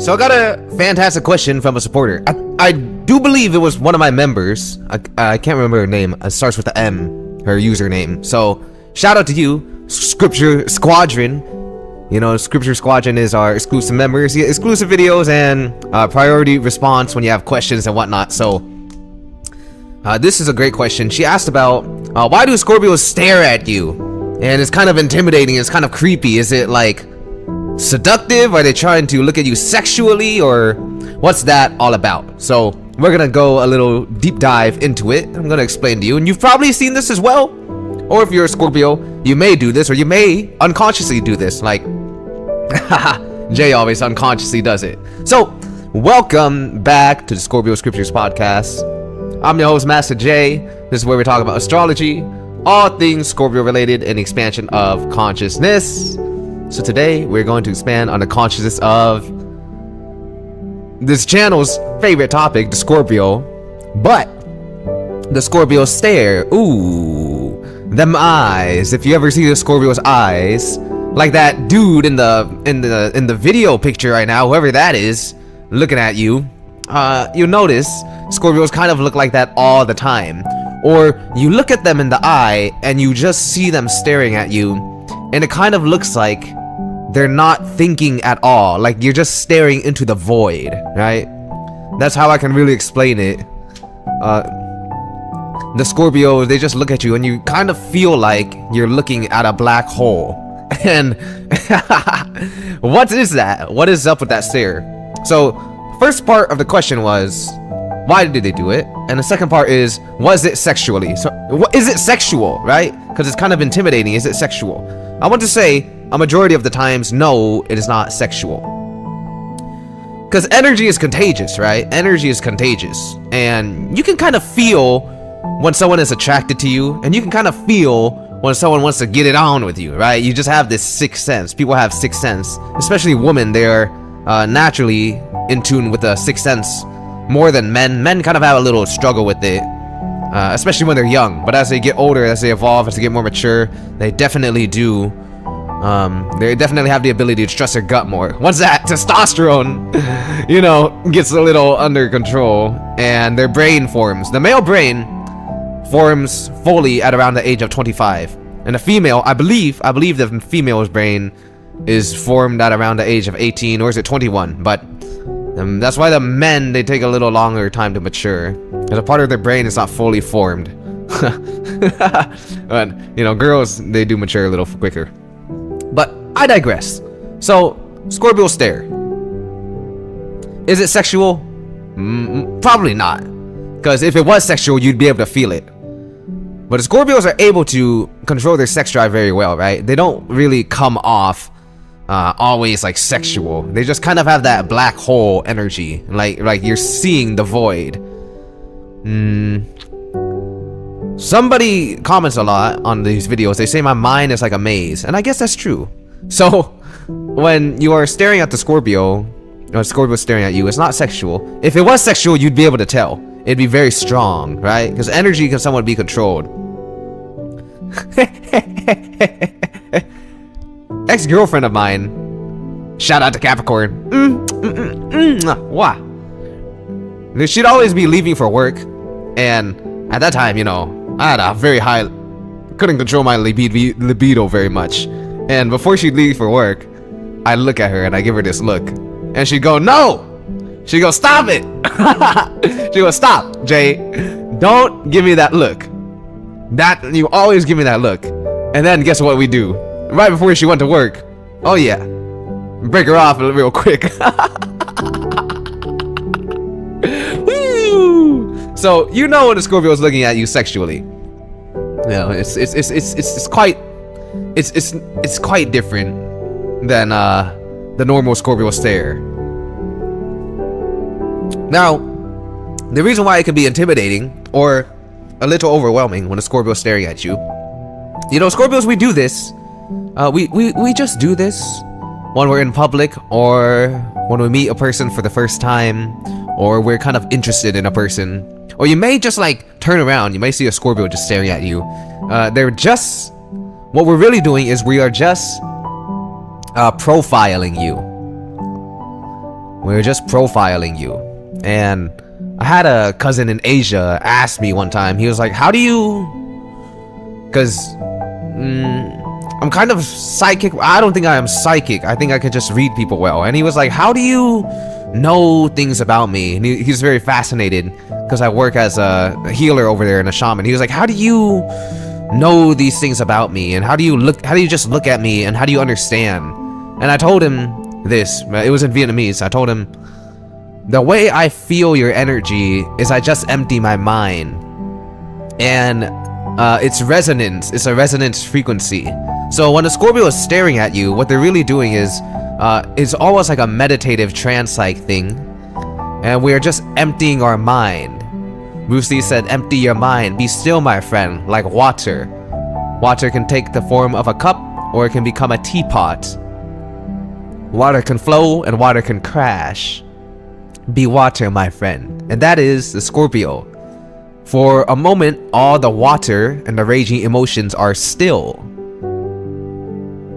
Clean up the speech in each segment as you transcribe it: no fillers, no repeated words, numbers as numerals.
So I got a fantastic question from a supporter. I do believe it was one of my members. I can't remember her name. It starts with the M, her username. So shout out to you, Scripture Squadron. You know, Scripture Squadron is our exclusive members. You get exclusive videos and priority response when you have questions and whatnot. So this is a great question. She asked about why do Scorpios stare at you? And it's kind of intimidating. It's kind of creepy. Is it like seductive? Are they trying to look at you sexually, or what's that all about? So we're gonna go a little deep dive into it. I'm gonna explain to you, and you've probably seen this as well, or if you're a Scorpio, you may do this, or you may unconsciously do this, like Jay always unconsciously does it. So welcome back to the Scorpio Scriptures podcast. I'm your host, Master Jay. This is where we talk about astrology, all things Scorpio related, and expansion of consciousness. So today we're going to expand on the consciousness of this channel's favorite topic, the Scorpio. But the Scorpio stare, ooh, them eyes. If you ever see the Scorpio's eyes, like that dude in the video picture right now, whoever that is, looking at you, you'll notice Scorpios kind of look like that all the time. Or you look at them in the eye and you just see them staring at you, and it kind of looks like they're not thinking at all, like you're just staring into the void, right? That's how I can really explain it. The Scorpio, they just look at you and you kind of feel like you're looking at a black hole. And what is that? What is up with that stare? So first part of the question was, why did they do it? And the second part is, was it sexually? So what is it sexual, right? Because it's kind of intimidating. Is it sexual? I want to say a majority of the times, no, it is not sexual. Because energy is contagious, right? Energy is contagious. And you can kind of feel when someone is attracted to you, and you can kind of feel when someone wants to get it on with you, right? You just have this sixth sense. People have sixth sense, especially women. They're naturally in tune with the sixth sense more than men. Men kind of have a little struggle with it, especially when they're young. But as they get older, as they evolve, as they get more mature, they definitely do. They definitely have the ability to trust their gut more. Once that testosterone, you know, gets a little under control and their brain forms. The male brain forms fully at around the age of 25. And the female, I believe the female's brain is formed at around the age of 18, or is it 21? But that's why the men, they take a little longer time to mature, because a part of their brain is not fully formed. But, you know, girls, they do mature a little quicker. But I digress. So, Scorpio stare. Is it sexual? Probably not. Because if it was sexual, you'd be able to feel it. But the Scorpios are able to control their sex drive very well, right? They don't really come off always like sexual. They just kind of have that black hole energy, like you're seeing the void. Somebody comments a lot on these videos. They say my mind is like a maze, and I guess that's true. So when you are staring at the Scorpio, or Scorpio staring at you, it's not sexual. If it was sexual, you'd be able to tell. It'd be very strong, right? Because energy can somewhat be controlled. Ex-girlfriend of mine, shout out to Capricorn, wow, she'd always be leaving for work, and at that time, you know, I had a very high, couldn't control my libido very much, and before she'd leave for work, I'd look at her and I give her this look, and she'd go, no, she'd go, stop it. She'd go, stop, Jay, don't give me that look. That, you always give me that look. And then guess what we do? Right before she went to work, oh yeah, break her off real quick. Woo! So you know when the Scorpio is looking at you sexually. You know, it's quite different than the normal Scorpio stare. Now, the reason why it can be intimidating or a little overwhelming when a Scorpio is staring at you, you know, Scorpios, we do this. We just do this when we're in public, or when we meet a person for the first time, or we're kind of interested in a person. Or you may just like turn around, you may see a Scorpio just staring at you. They're just, what we're really doing is we are just profiling you. We were just profiling you. And I had a cousin in Asia ask me one time, he was like, how do you, because I'm kind of psychic. I don't think I am psychic. I think I could just read people well. And he was like, how do you know things about me? And he's very fascinated because I work as a healer over there and a shaman. He was like, how do you know these things about me? And how do you just look at me, and how do you understand? And I told him this. It was in Vietnamese. I told him, the way I feel your energy is I just empty my mind, and it's resonance. It's a resonance frequency. So when a Scorpio is staring at you, what they're really doing is it's almost like a meditative trance-like thing, and we're just emptying our mind. Bruce Lee said, empty your mind, be still, my friend, like water. Water can take the form of a cup, or it can become a teapot. Water can flow and water can crash. Be water, my friend. And that is the Scorpio. For a moment, all the water and the raging emotions are still,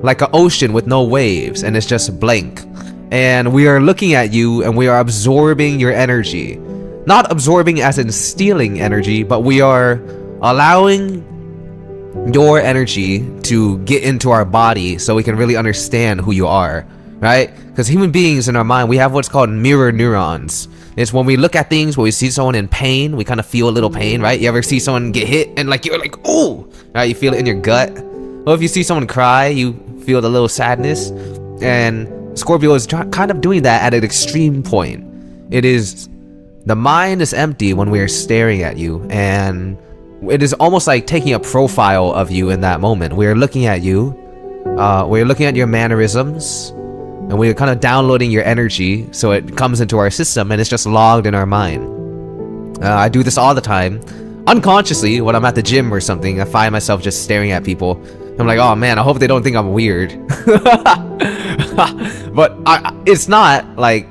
like an ocean with no waves, and it's just blank. And we are looking at you, and we are absorbing your energy. Not absorbing as in stealing energy, but we are allowing your energy to get into our body so we can really understand who you are, right? Because human beings in our mind, we have what's called mirror neurons. It's when we look at things, when we see someone in pain, we kind of feel a little pain, right? You ever see someone get hit and like you're like, oh, right? You feel it in your gut. Well, if you see someone cry, you feel the little sadness. And Scorpio is kind of doing that at an extreme point. It is, the mind is empty when we are staring at you, and it is almost like taking a profile of you in that moment. We are looking at you, we're looking at your mannerisms, and we're kind of downloading your energy so it comes into our system and it's just logged in our mind. I do this all the time. Unconsciously, when I'm at the gym or something, I find myself just staring at people. I'm like, oh man, I hope they don't think I'm weird. But it's not like,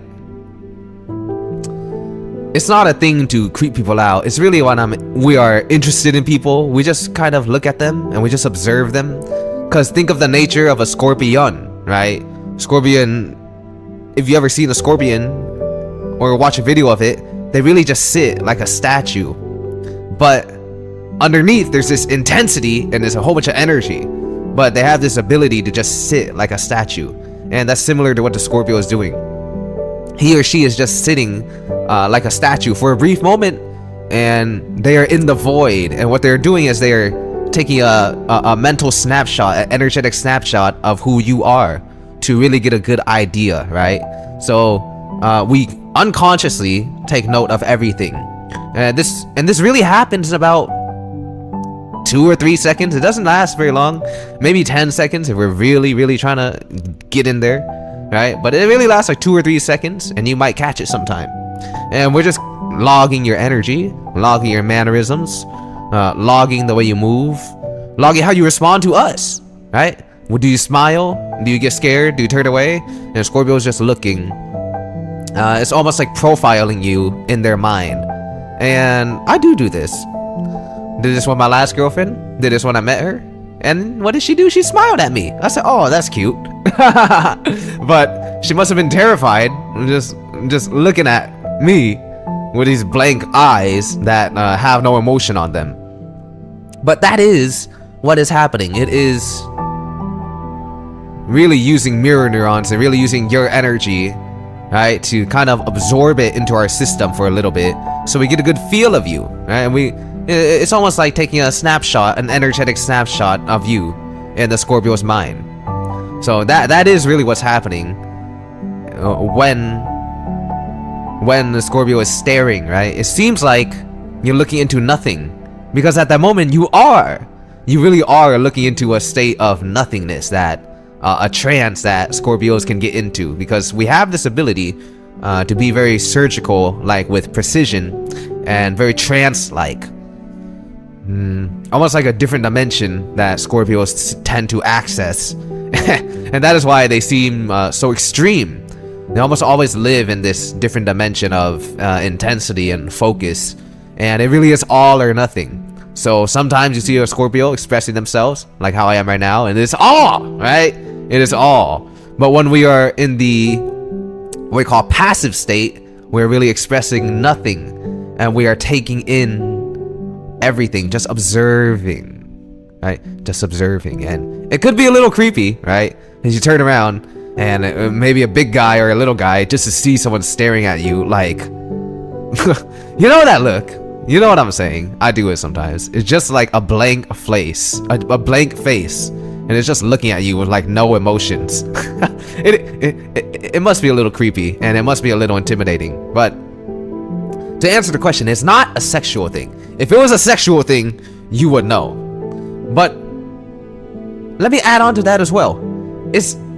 it's not a thing to creep people out. It's really when we are interested in people, we just kind of look at them and we just observe them. Because think of the nature of a scorpion, right? Scorpion, if you ever seen a scorpion or watch a video of it, they really just sit like a statue. But underneath, there's this intensity and there's a whole bunch of energy. But they have this ability to just sit like a statue. And that's similar to what the Scorpio is doing. He or she is just sitting like a statue for a brief moment, and they are in the void. And what they're doing is they're taking a mental snapshot, an energetic snapshot of who you are to really get a good idea, right? So we unconsciously take note of everything. And this really happens in about 2 or 3 seconds. It doesn't last very long, maybe 10 seconds if we're really trying to get in there, right? But it really lasts like 2 or 3 seconds, and you might catch it sometime. And we're just logging your energy, logging your mannerisms, logging the way you move, logging how you respond to us, right? Well, do you smile? Do you get scared? Do you turn away? And Scorpio is just looking. It's almost like profiling you in their mind. And I do this. Did this with my last girlfriend. Did this when I met her. And what did she do? She smiled at me. I said, oh, that's cute. But she must have been terrified, just looking at me with these blank eyes that have no emotion on them. But that is what is happening. It is really using mirror neurons and really using your energy, right, to kind of absorb it into our system for a little bit, so we get a good feel of you, right? And it's almost like taking a snapshot, an energetic snapshot of you in the Scorpio's mind. So that is really what's happening when the Scorpio is staring, right? It seems like you're looking into nothing, because at that moment you really are looking into a state of nothingness, that a trance that Scorpios can get into, because we have this ability to be very surgical, like with precision, and very trance-like. Almost like a different dimension that Scorpios tend to access. And that is why they seem so extreme. They almost always live in this different dimension of intensity and focus, and it really is all or nothing. So sometimes you see a Scorpio expressing themselves like how I am right now, and it's all, right? It is all. But when we are in the what we call passive state, we're really expressing nothing, and we are taking in everything, just observing, right? Just observing. And it could be a little creepy, right? As you turn around and maybe a big guy or a little guy, just to see someone staring at you like you know that look, you know what I'm saying. I do it sometimes. It's just like a blank face, a blank face, and it's just looking at you with like no emotions. It must be a little creepy, and it must be a little intimidating. But to answer the question, it's not a sexual thing. If it was a sexual thing, you would know. But let me add on to that as well.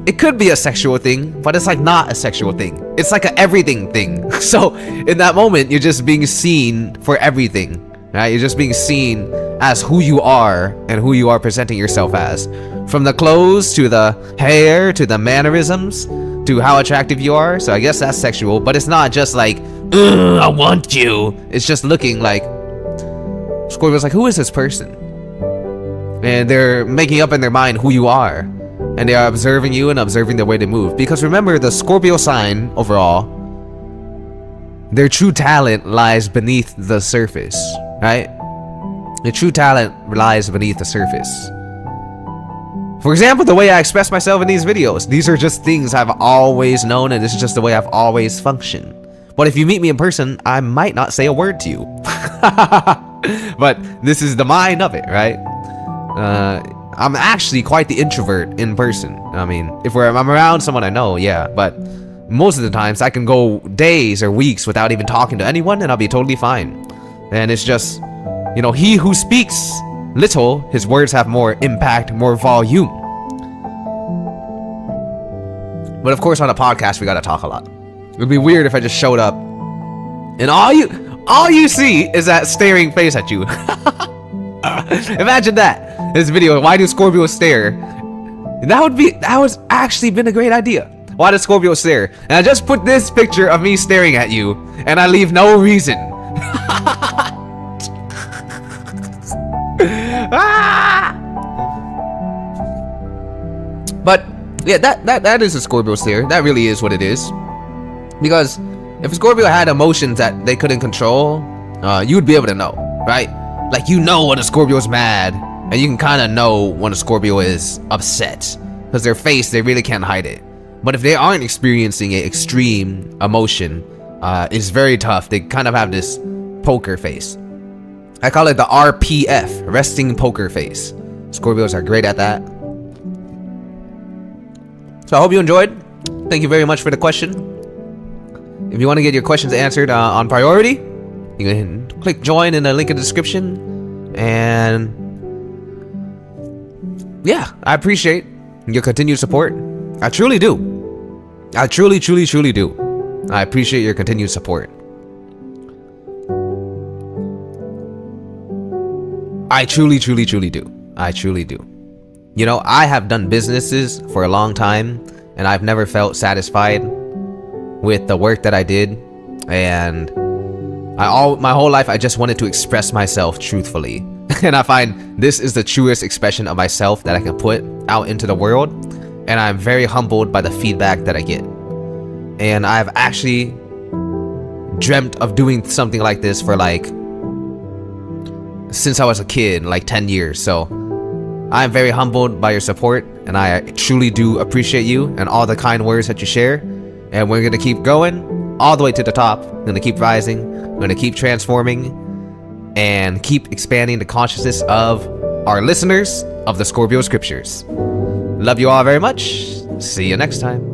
It could be a sexual thing, but it's like not a sexual thing. It's like a everything thing. So in that moment, you're just being seen for everything, right? You're just being seen as who you are and who you are presenting yourself as. From the clothes to the hair to the mannerisms to how attractive you are. So I guess that's sexual, but it's not just like, I want you. It's just looking like, Scorpio's like, who is this person? And they're making up in their mind who you are. And they are observing you and observing the way they move. Because remember, the Scorpio sign overall, their true talent lies beneath the surface, right? The true talent lies beneath the surface. For example, the way I express myself in these videos, these are just things I've always known, and this is just the way I've always functioned. But if you meet me in person, I might not say a word to you. But this is the mind of it, right? I'm actually quite the introvert in person. I mean, if I'm around someone I know, yeah, but most of the times I can go days or weeks without even talking to anyone and I'll be totally fine. And it's just, you know, he who speaks little, his words have more impact, more volume. But of course on a podcast we gotta talk a lot. It would be weird if I just showed up and all you see is that staring face at you. Imagine that. This video, why do Scorpios stare? That would actually been a great idea. Why does Scorpio stare? And I just put this picture of me staring at you, and I leave no reason. But yeah, that is a Scorpio stare. That really is what it is. Because if a Scorpio had emotions that they couldn't control, you'd be able to know, right? Like, you know when a Scorpio is mad, and you can kind of know when a Scorpio is upset, because their face, they really can't hide it. But if they aren't experiencing an extreme emotion, it's very tough. They kind of have this poker face. I call it the RPF, resting poker face. Scorpios are great at that. So I hope you enjoyed. Thank you very much for the question. If you want to get your questions answered on priority, you can click join in the link in the description. And yeah, I appreciate your continued support. I truly do. I truly do. I appreciate your continued support. I truly do. I truly do. You know, I have done businesses for a long time, and I've never felt satisfied with the work that I did. And my whole life, I just wanted to express myself truthfully. And I find this is the truest expression of myself that I can put out into the world. And I'm very humbled by the feedback that I get. And I've actually dreamt of doing something like this for like, since I was a kid, like 10 years. So I'm very humbled by your support, and I truly do appreciate you and all the kind words that you share. And we're going to keep going all the way to the top. We're going to keep rising. We're going to keep transforming and keep expanding the consciousness of our listeners of the Scorpio scriptures. Love you all very much. See you next time.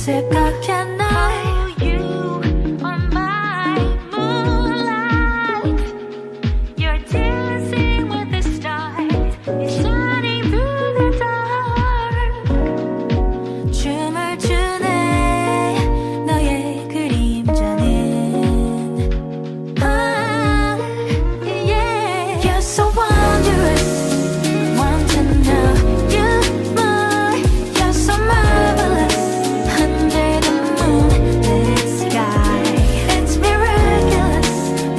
있을까? Can I? Oh, you are my moonlight. You're dancing with the stars. You're shining through the dark. 춤을 추네 너의 그림자는. Yeah. You're so wondrous. Want to know you more. You're so marvelous. Under the moonlit sky, it's miraculous.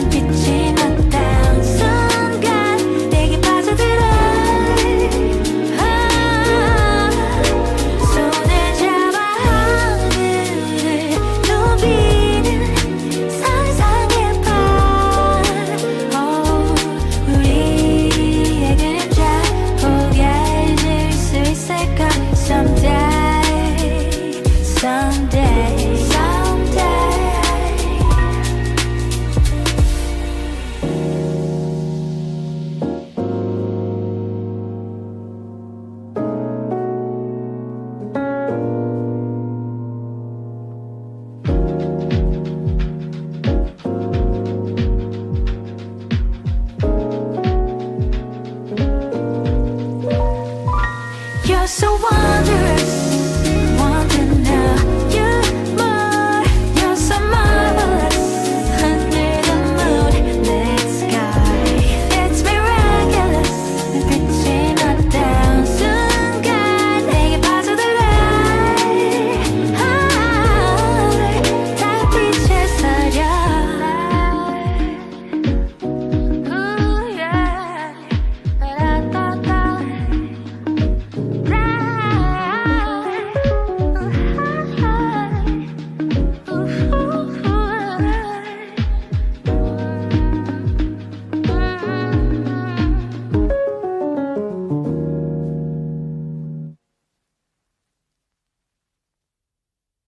빛이 났다운 순간 내게 빠져들어. 손을 잡아 하늘을 누비는 상상의 방. 우리의 그림자 포개질 수 있을까? Someday, someday, someday. You're so wondrous.